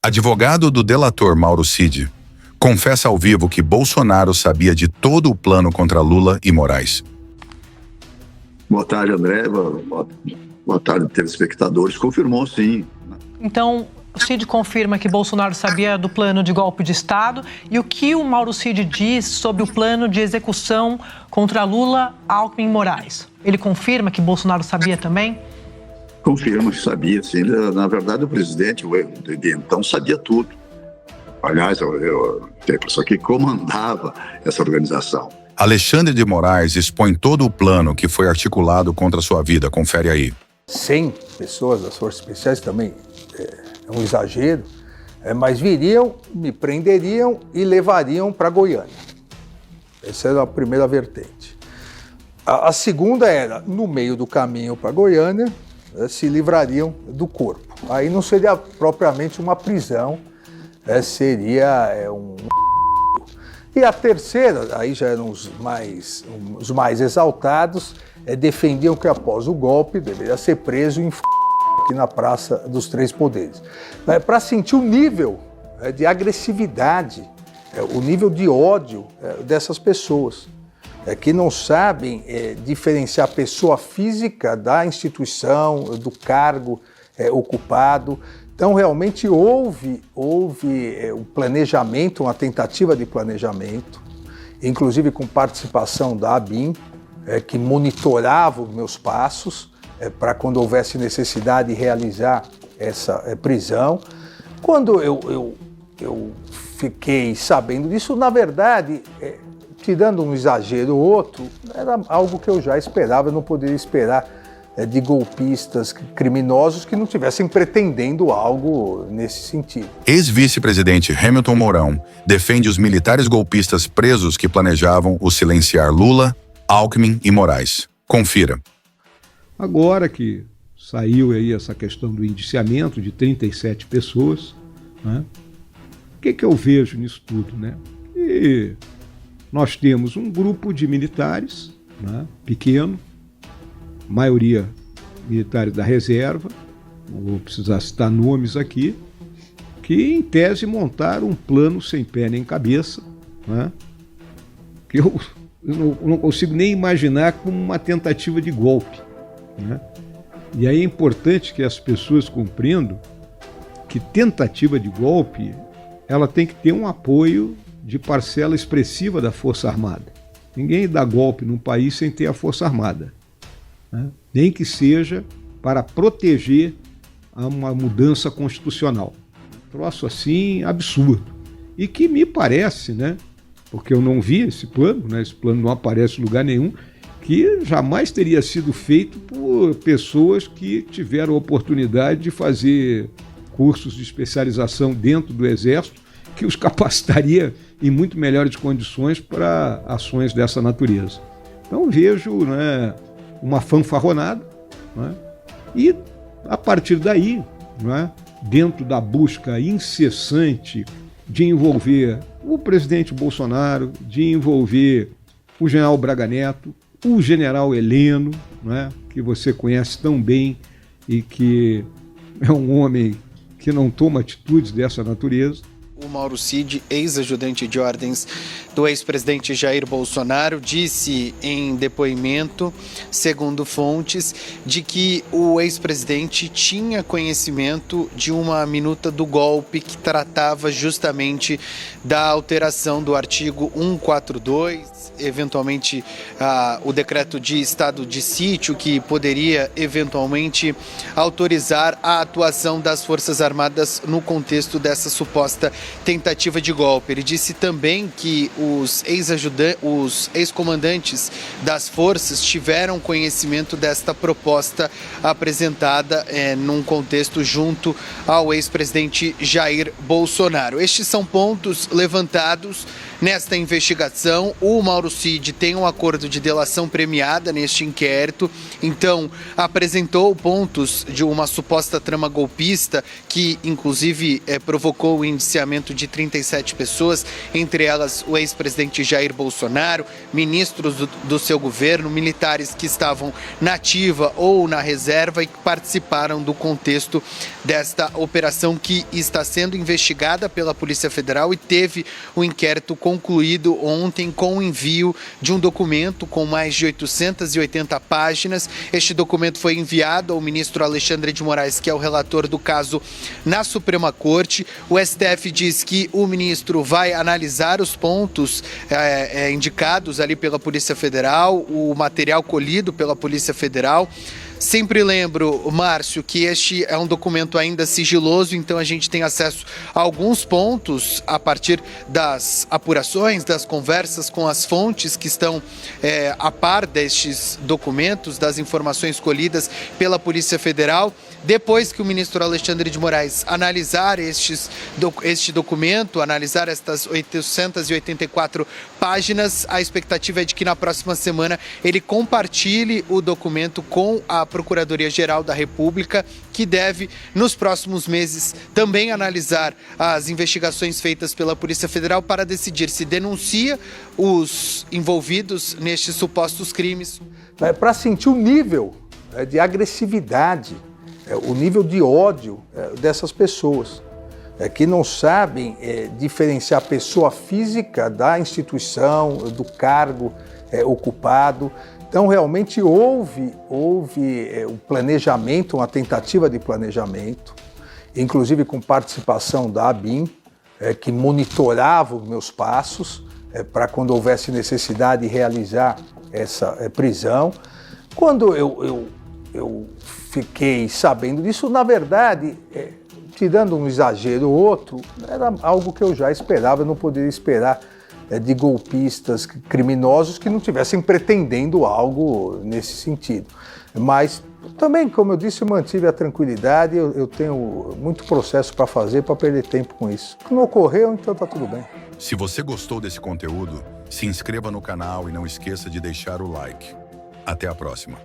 Advogado do delator Mauro Cid confessa ao vivo que Bolsonaro sabia de todo o plano contra Lula e Moraes. Boa tarde, André. Boa tarde, telespectadores. Confirmou, sim. Então, o Cid confirma que Bolsonaro sabia do plano de golpe de Estado. E o que o Mauro Cid diz sobre o plano de execução contra Lula, Alckmin e Moraes? Ele confirma que Bolsonaro sabia também? Confirma que sabia, sim. Na verdade, o presidente, de então, sabia tudo. Aliás, eu tenho a impressão que comandava essa organização. Alexandre de Moraes expõe todo o plano que foi articulado contra sua vida. Confere aí. 100 pessoas das Forças Especiais também é um exagero, mas viriam, me prenderiam e levariam para Goiânia. Essa era a primeira vertente. A segunda era, no meio do caminho para Goiânia, se livrariam do corpo. Aí não seria propriamente uma prisão, seria um... E a terceira, aí já eram os mais exaltados, defendiam que após o golpe deveria ser preso em aqui na Praça dos Três Poderes. Para sentir o nível de agressividade, o nível de ódio dessas pessoas, que não sabem diferenciar a pessoa física da instituição, do cargo ocupado. Então, realmente houve um planejamento, uma tentativa de planejamento, inclusive com participação da ABIN, que monitorava os meus passos para quando houvesse necessidade de realizar essa prisão. Quando eu fiquei sabendo disso, na verdade, tirando um exagero ou outro, era algo que eu já esperava, eu não poderia esperar de golpistas criminosos que não estivessem pretendendo algo nesse sentido. Ex-vice-presidente Hamilton Mourão defende os militares golpistas presos que planejavam o silenciar Lula, Alckmin e Moraes. Confira. Agora que saiu aí essa questão do indiciamento de 37 pessoas, né? O que eu vejo nisso tudo, né? E nós temos um grupo de militares, né, pequeno, maioria militares da reserva, não vou precisar citar nomes aqui, que em tese montaram um plano sem pé nem cabeça, né, que eu não consigo nem imaginar como uma tentativa de golpe, né? E aí é importante que as pessoas compreendam que tentativa de golpe ela tem que ter um apoio de parcela expressiva da Força Armada. Ninguém dá golpe num país sem ter a Força Armada, né? Nem que seja para proteger uma mudança constitucional. Troço assim absurdo. E que me parece, né, porque eu não vi esse plano, né, esse plano não aparece em lugar nenhum, que jamais teria sido feito por pessoas que tiveram a oportunidade de fazer cursos de especialização dentro do Exército, que os capacitaria em muito melhores condições para ações dessa natureza. Então vejo, né, uma fanfarronada, né, e a partir daí, né, dentro da busca incessante de envolver o presidente Bolsonaro, de envolver o general Braga Neto, o general Heleno, né, que você conhece tão bem e que é um homem que não toma atitudes dessa natureza. O Mauro Cid, ex-ajudante de ordens do ex-presidente Jair Bolsonaro, disse em depoimento, segundo fontes, de que o ex-presidente tinha conhecimento de uma minuta do golpe que tratava justamente da alteração do artigo 142, eventualmente o decreto de estado de sítio, que poderia eventualmente autorizar a atuação das Forças Armadas no contexto dessa suposta tentativa de golpe. Ele disse também que os ex-comandantes das forças tiveram conhecimento desta proposta apresentada num contexto junto ao ex-presidente Jair Bolsonaro. Estes são pontos levantados nesta investigação. O Mauro Cid tem um acordo de delação premiada neste inquérito, então apresentou pontos de uma suposta trama golpista que inclusive provocou o indiciamento depoimento de 37 pessoas, entre elas o ex-presidente Jair Bolsonaro, ministros do seu governo, militares que estavam na ativa ou na reserva e que participaram do contexto desta operação que está sendo investigada pela Polícia Federal e teve o inquérito concluído ontem com o envio de um documento com mais de 880 páginas. Este documento foi enviado ao ministro Alexandre de Moraes, que é o relator do caso na Suprema Corte. O STF diz que o ministro vai analisar os pontos indicados ali pela Polícia Federal, o material colhido pela Polícia Federal. Sempre lembro, Márcio, que este é um documento ainda sigiloso, então a gente tem acesso a alguns pontos a partir das apurações, das conversas com as fontes que estão a par destes documentos, das informações colhidas pela Polícia Federal. Depois que o ministro Alexandre de Moraes analisar este documento, analisar estas 884 páginas, a expectativa é de que na próxima semana ele compartilhe o documento com a Procuradoria-Geral da República, que deve, nos próximos meses, também analisar as investigações feitas pela Polícia Federal para decidir se denuncia os envolvidos nestes supostos crimes. Para sentir o nível de agressividade, o nível de ódio dessas pessoas, que não sabem diferenciar a pessoa física da instituição, do cargo ocupado. Então, realmente houve um planejamento, uma tentativa de planejamento, inclusive com participação da ABIN, que monitorava os meus passos para quando houvesse necessidade de realizar essa prisão. Quando eu fiquei sabendo disso, na verdade, tirando um exagero ou outro, era algo que eu já esperava, eu não poderia esperar de golpistas criminosos que não estivessem pretendendo algo nesse sentido. Mas também, como eu disse, eu mantive a tranquilidade, eu tenho muito processo para fazer, para perder tempo com isso. Não ocorreu, então está tudo bem. Se você gostou desse conteúdo, se inscreva no canal e não esqueça de deixar o like. Até a próxima.